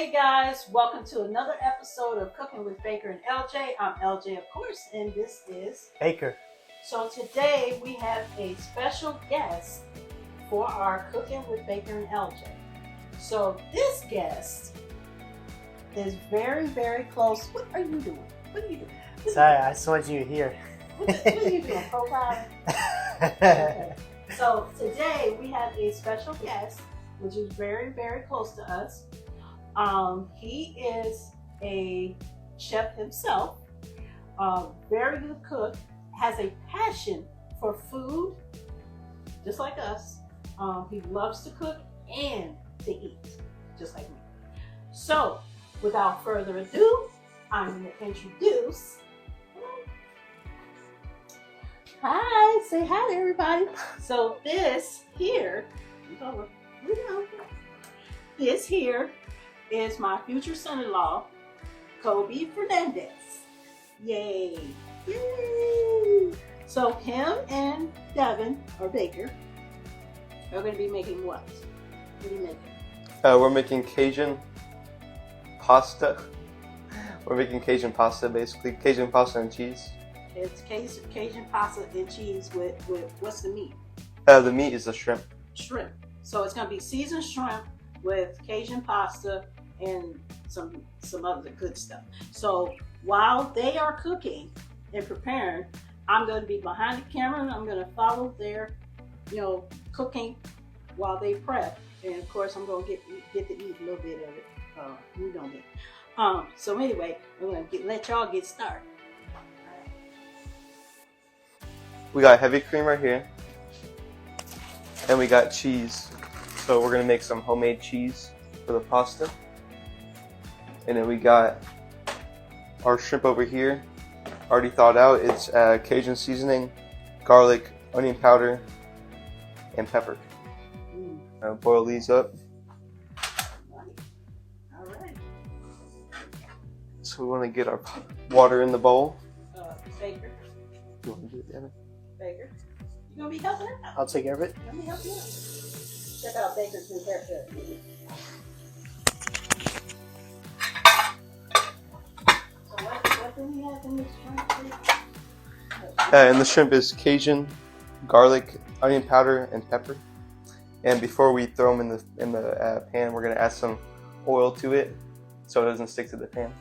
Hey guys, welcome to another episode of Cooking with Baker and LJ. I'm LJ, of course, and this is Baker. So today we have a special guest for our Cooking with Baker and LJ. So this guest is very, very close. What are you doing? What are you doing? Sorry, I just want you here. What are you doing? Profiling? Okay. So today we have a special guest, which is very, very close to us. He is a chef himself, very good cook, has a passion for food, just like us. He loves to cook and to eat, just like me. So, without further ado, I'm going to introduce. Hi, say hi to everybody. So this here, this here is my future son-in-law, Colby Fernandez. Yay! Yay! So him and Devin, or Baker, are going to be making what? What are you making? We're making Cajun pasta. We're making Cajun pasta, basically. Cajun pasta and cheese. It's Cajun pasta and cheese with what's the meat? The meat is the shrimp. Shrimp. So it's going to be seasoned shrimp with Cajun pasta and some other good stuff. So while they are cooking and preparing, I'm going to be behind the camera and I'm going to follow their, cooking while they prep. And of course, I'm going to get to eat a little bit of it. You know me. So anyway, I'm going to let y'all get started. We got heavy cream right here. And we got cheese. So we're going to make some homemade cheese for the pasta. And then we got our shrimp over here, already thawed out. It's Cajun seasoning, garlic, onion powder, and pepper. Boil these up. All right. So we want to get our water in the bowl. Baker. You want to do it, Devin? Baker. You gonna be helping her out? I'll take care of it. Let me help you out. Check out Baker's new haircut. So what do we have in this shrimp? And the shrimp is Cajun, garlic, onion powder, and pepper. And before we throw them in the pan, we're gonna add some oil to it so it doesn't stick to the pan.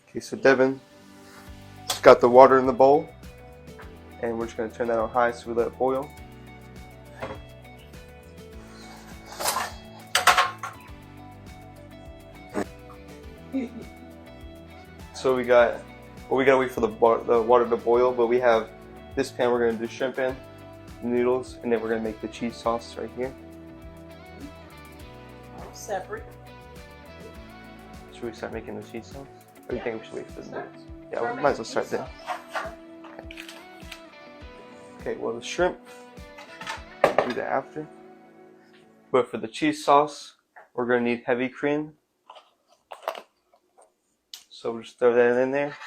Okay, so Devin just got the water in the bowl, and we're just gonna turn that on high so we let it boil. So we gotta wait for the water to boil, but we have this pan we're gonna do shrimp in, noodles, and then we're gonna make the cheese sauce right here. Separate. Should we start making the cheese sauce? Or do you think we should wait for the noodles? Yeah, Start we might as well making start there. cheese Okay, well the shrimp, do that after. But for the cheese sauce, we're gonna need heavy cream. So we'll just throw that in there.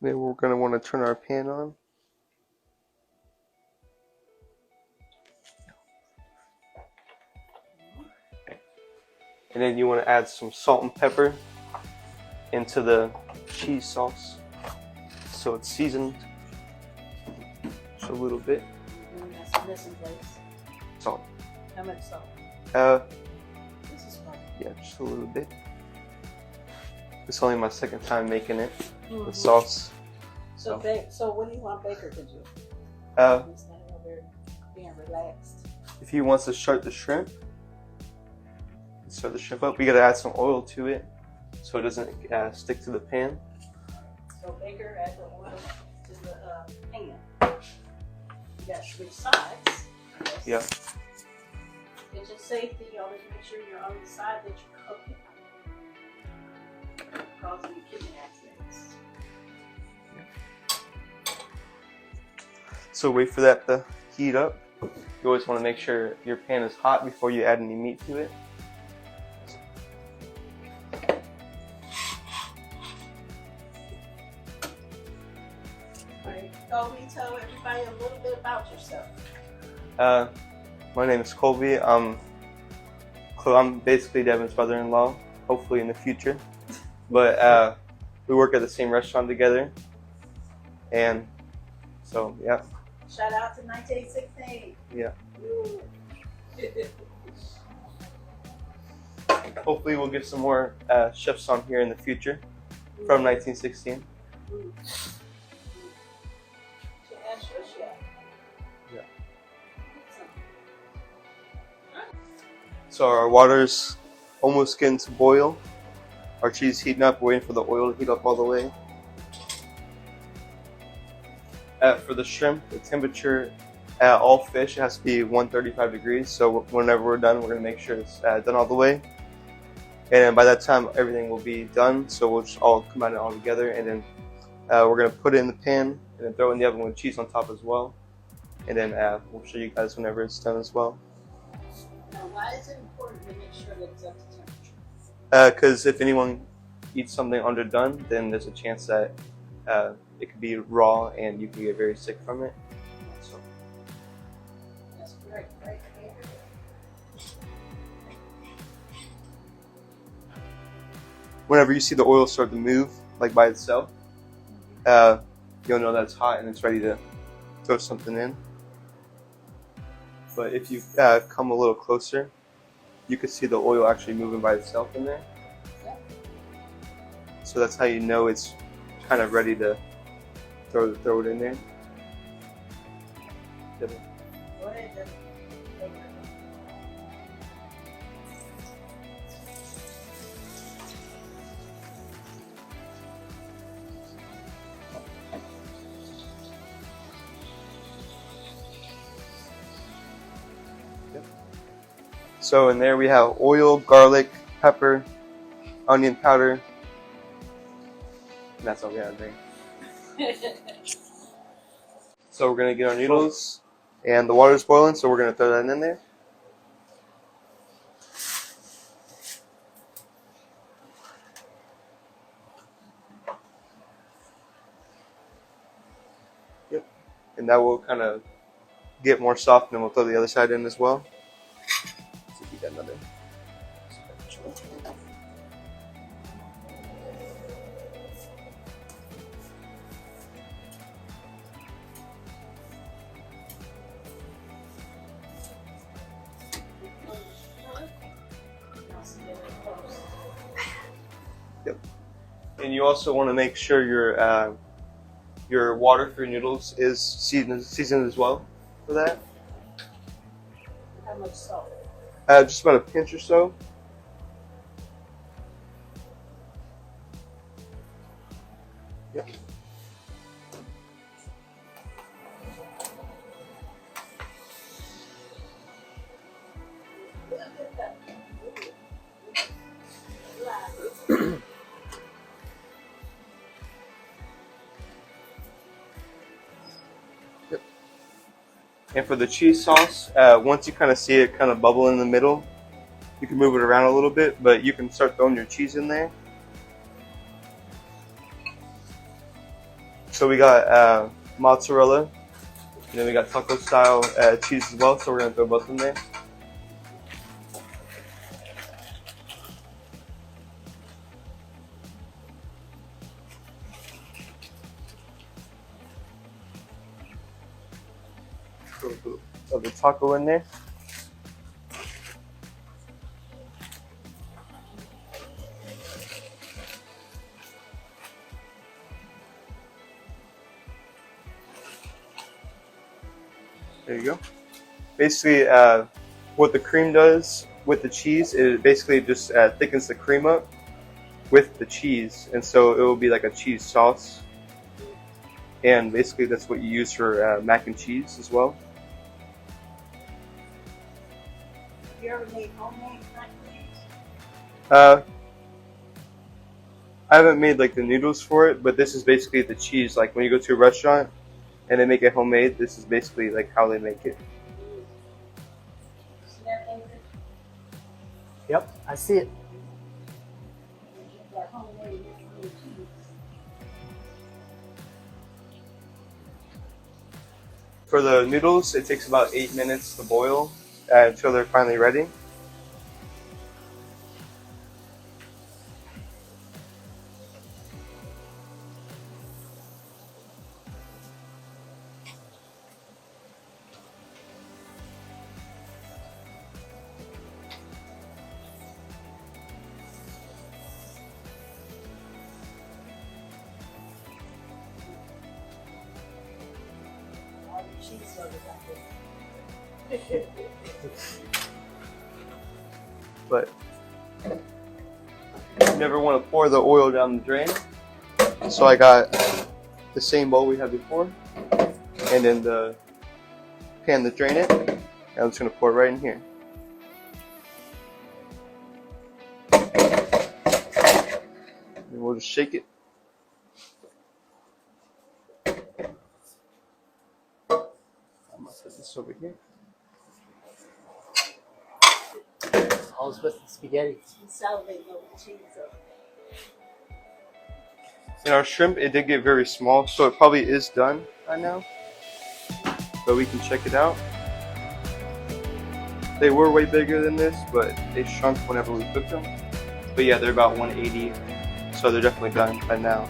Then we're gonna want to turn our pan on. And then you want to add some salt and pepper into the cheese sauce so it's seasoned just a little bit. That's missing place. Salt. How much salt? This is fun. Yeah, just a little bit. It's only my second time making it, Mm-hmm. the sauce. So what do you want Baker to do? He's standing over there being relaxed. If he wants to start the shrimp, start the shrimp up, we gotta add some oil to it so it doesn't stick to the pan. So Baker add the oil to the pan. You got to switch sides. Yeah. Kitchen safety, always make sure you're on the side that you're cooking. Causing kitchen accidents. So wait for that to heat up. You always want to make sure your pan is hot before you add any meat to it. Alright, Colby, tell everybody a little bit about yourself. My name is Colby. I'm I'm basically Devin's brother-in-law, hopefully in the future. But we work at the same restaurant together, and so yeah. Shout out to 1916. Yeah. Woo. Hopefully we'll get some more chefs on here in the future from 1916. To ask your chef. Yeah. So our water's almost getting to boil. Our cheese heating up, waiting for the oil to heat up all the way. For the shrimp, the temperature at all fish has to be 135 degrees. So whenever we're done, we're going to make sure it's done all the way. And then by that time, everything will be done. So we'll just all combine it all together. And then we're going to put it in the pan and then throw it in the oven with cheese on top as well. And then we'll show you guys whenever it's done as well. Now, why is it important to make sure that it's up to temperature? Because if anyone eats something underdone, then there's a chance that it could be raw and you can get very sick from it. So. That's great, great. Whenever you see the oil start to move, like by itself, you'll know that it's hot and it's ready to throw something in. But if you come a little closer, you can see the oil actually moving by itself in there. So that's how you know it's kind of ready to throw it in there. Go ahead, Devin. So in there we have oil, garlic, pepper, onion powder, and that's all we have there. So we're gonna get our noodles, and the water's boiling, so we're gonna throw that in there. Yep, and that will kind of get more soft, and then we'll throw the other side in as well. Let's see if we got another. Yep. And you also want to make sure your water for your noodles is seasoned as well for that. How much salt? Just about a pinch or so. Yep. And for the cheese sauce, once you kind of see it kind of bubble in the middle, you can move it around a little bit, but you can start throwing your cheese in there. So we got mozzarella, and then we got taco style cheese as well, so we're going to throw both in there. Throw the taco in there. There you go. Basically, what the cream does with the cheese, it basically just thickens the cream up with the cheese, and so it will be like a cheese sauce. And basically, that's what you use for mac and cheese as well. Have you ever made homemade mac and cheese? I haven't made like the noodles for it, but this is basically the cheese. Like when you go to a restaurant and they make it homemade, this is basically like how they make it. See that, David? Yep, I see it. That homemade mac and cheese. For the noodles, it takes about 8 minutes to boil until they're finally ready. cheese lovers out there. But you never want to pour the oil down the drain. So I got the same bowl we had before, and then the pan to drain it. And I'm just going to pour it right in here. And we'll just shake it. I'm going to put this over here. All's with the spaghetti. I'm salivating over the cheese. And our shrimp, it did get very small, so it probably is done by now. But we can check it out. They were way bigger than this, but they shrunk whenever we cooked them. But yeah, they're about 180, so they're definitely done by now.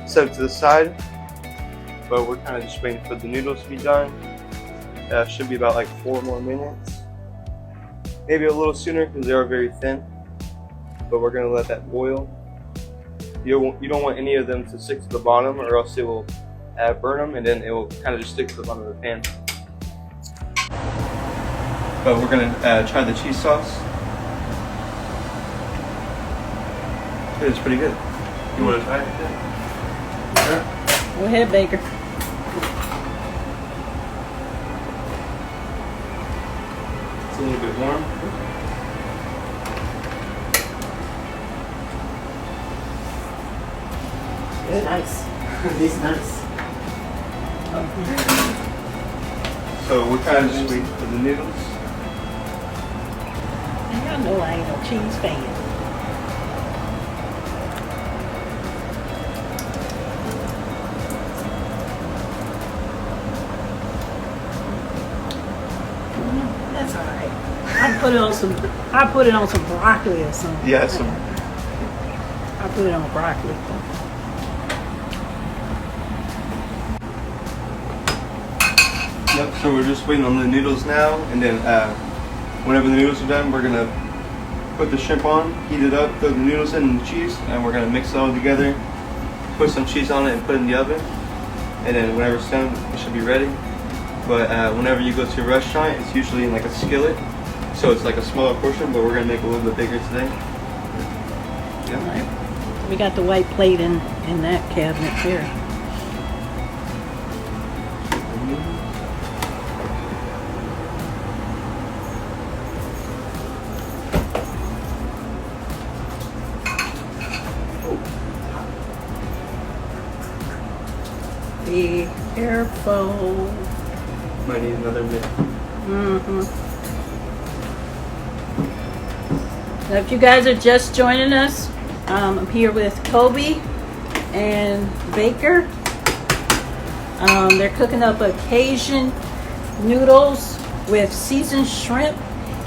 Set it to the side, but we're kind of just waiting for the noodles to be done. Should be about like 4 more minutes. Maybe a little sooner because they are very thin. But we're going to let that boil. You don't want any of them to stick to the bottom, or else it will burn them, and then it will kind of just stick to the bottom of the pan. But we're going to try the cheese sauce. It's pretty good. You want to try it? Sure. Go ahead, Baker. It's a little bit warm. It's nice. It's nice. So we're kind of just waiting for the noodles. And y'all know I ain't no cheese fan. That's all right. I put it on some broccoli or something. Yeah, I put it on broccoli. Yep, so we're just waiting on the noodles now, and then whenever the noodles are done, we're gonna put the shrimp on, heat it up, throw the noodles in and the cheese, and we're gonna mix it all together, put some cheese on it and put it in the oven, and then whenever it's done, it should be ready. But whenever you go to a restaurant, it's usually in like a skillet, so it's like a smaller portion, but we're gonna make it a little bit bigger today. Yeah. All right. We got the white plate in that cabinet here. Be careful. Might need another minute. Now, if you guys are just joining us, I'm here with Colby and Baker. They're cooking up Cajun noodles with seasoned shrimp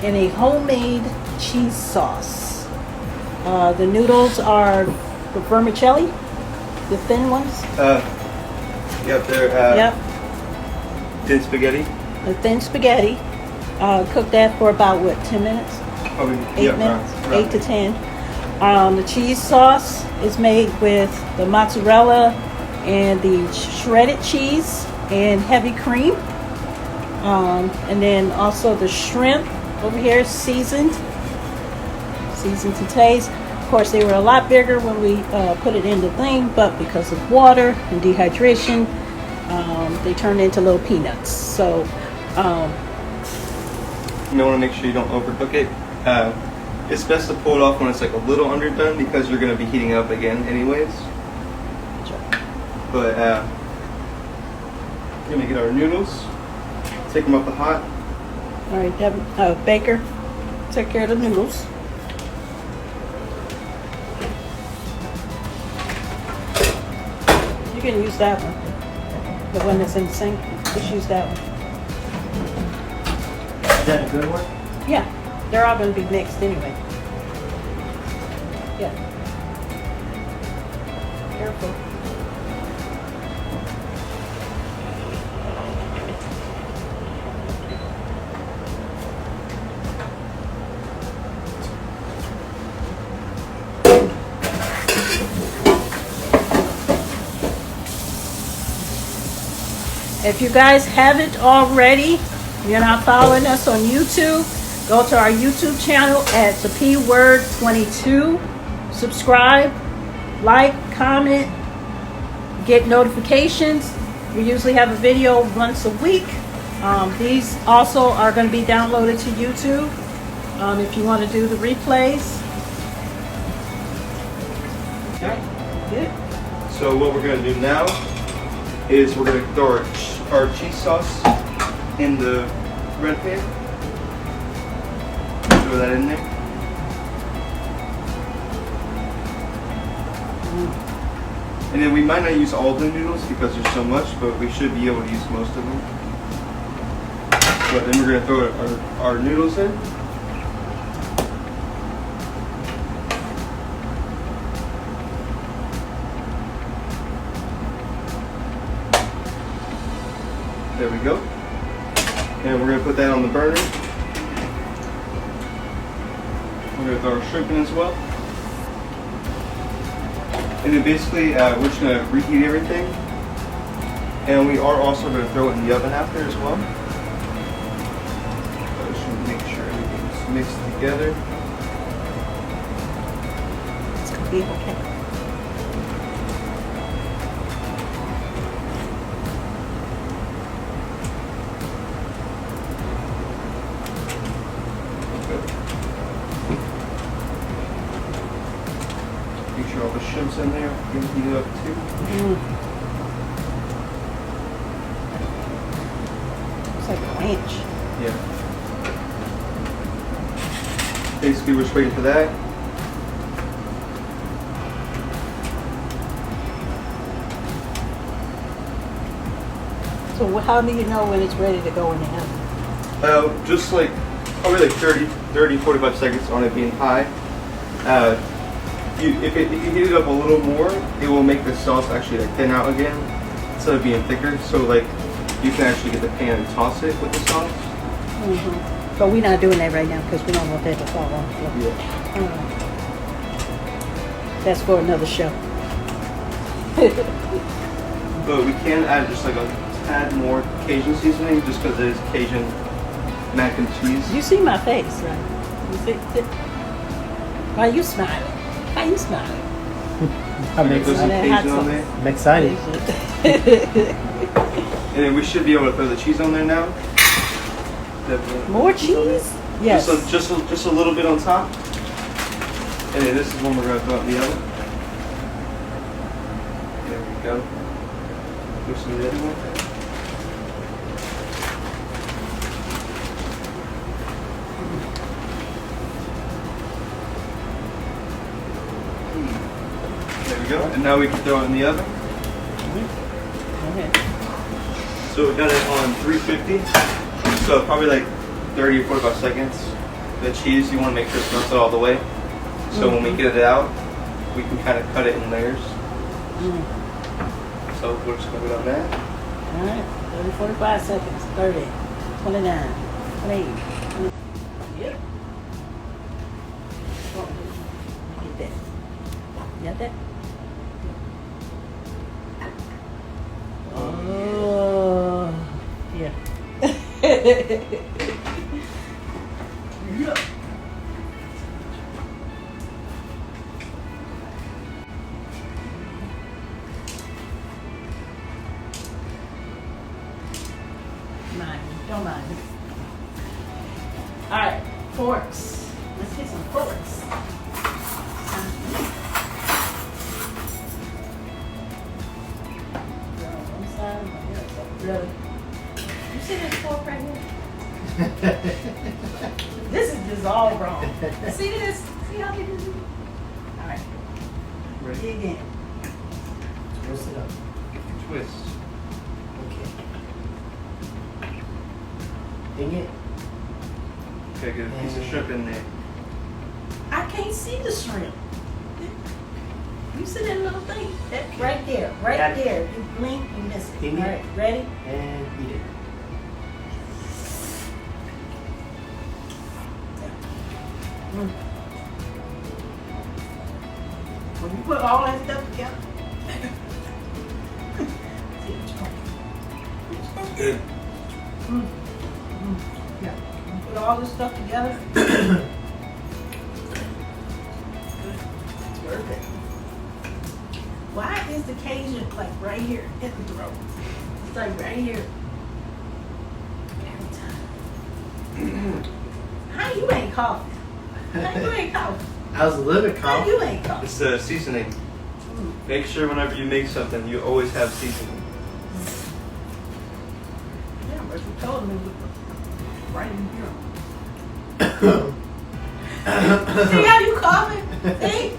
and a homemade cheese sauce. The noodles are the vermicelli, the thin ones. Yep, they're thin spaghetti. The thin spaghetti. Cook that for about what, 10 minutes? Probably 8 minutes? around. 8 to 10. The cheese sauce is made with the mozzarella and the shredded cheese and heavy cream. And then also the shrimp over here is seasoned to taste. Of course, they were a lot bigger when we put it in the thing, but because of water and dehydration, they turned into little peanuts. So you want to make sure you don't overcook it. It's best to pull it off when it's like a little underdone, because you're going to be heating it up again anyways. But we're going to get our noodles, take them up the hot. all right, Baker, take care of the noodles. You can use that one, the one that's in the sink. Just use that one. Is that a good one? Yeah, they're all going to be mixed anyway. Yeah. Careful. If you guys haven't already, you're not following us on YouTube, go to our YouTube channel at the P Word 22. Subscribe, like, comment, get notifications. We usually have a video once a week. These also are going to be downloaded to YouTube if you want to do the replays. Okay. Good. So what we're going to do now is we're going to throw our cheese sauce in the bread pan. Throw that in there. And then we might not use all the noodles because there's so much, but we should be able to use most of them. But then we're going to throw our noodles in. There we go. And we're going to put that on the burner. We're going to throw our shrimp in as well. And then basically, we're just going to reheat everything. And we are also going to throw it in the oven after as well. So just make sure everything's mixed together. It's going to be okay. Make sure all the shrimps in there can heat it up too. It's like a ranch. Yeah. Basically, we're just waiting for that. So how do you know when it's ready to go in the oven? Just like probably like 30-45 seconds on it being high. If you heat it up a little more, it will make the sauce actually like thin out again instead of being thicker. So like you can actually get the pan and toss it with the sauce. But we're not doing that right now because we don't want that to fall on the floor. Yeah. That's for another show. But we can add just like a tad more Cajun seasoning just because it is Cajun mac and cheese. You see my face, right? You see? Why are you smiling? Why are you smiling? I'm Put some excited. Cajun on there. I'm excited. And then we should be able to throw the cheese on there now. Definitely. More cheese? Yes. Just a little bit on top. And then this is when we're going to throw it in the oven. There we go. There's some of the other one. There we go. And now we can throw it in the oven. Okay. So we got it on 350. So probably like 30 or 45 seconds. The cheese, you want to make sure it's melted all the way. So when we get it out, we can kind of cut it in layers. So we're just going to go on that. All right. 30, 45 seconds. 30, 29, 28. Yep. Get that. You got that? Oh, yeah. Yeah. Don't mind me. All right, forks. Let's get some forks. Really? You see this fork right here? This is just all wrong. See this? See how they do this? All right. Ready? Dig in. Twist it up. Twist. Okay. Ding it. Okay, get a piece of shrimp in there. I can't see the shrimp. You see that little thing? That right there, right Got it. there. You blink, you miss it. Ding All it. right, ready? And eat it. When you put all that stuff together. See, Good. Yeah. Put all this stuff together. It's worth it. Why is the Cajun like right here in the throat? It's like right here. Every time. How you ain't coughing? How you ain't coughing? I was a little bit How calm. you ain't coughing? It's the seasoning. Make sure whenever you make something, you always have seasoning. Yeah, but you told me right in here. See how you coughing? See?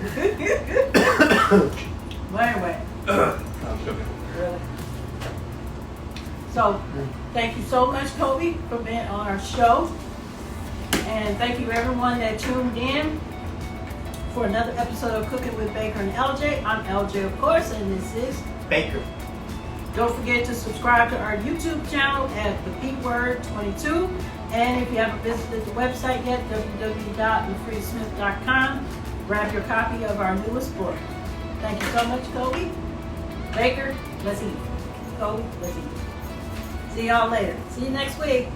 But anyway, I'm joking. really. So, thank you so much, Colby, for being on our show. And thank you everyone that tuned in for another episode of Cooking with Baker and LJ. I'm LJ, of course, and this is Baker. Don't forget to subscribe to our YouTube channel at the P Word 22. And if you haven't visited the website yet, www.LaFriedasmith.com, grab your copy of our newest book. Thank you so much, Colby. Baker, let's eat. Colby, let's eat. See y'all later. See you next week.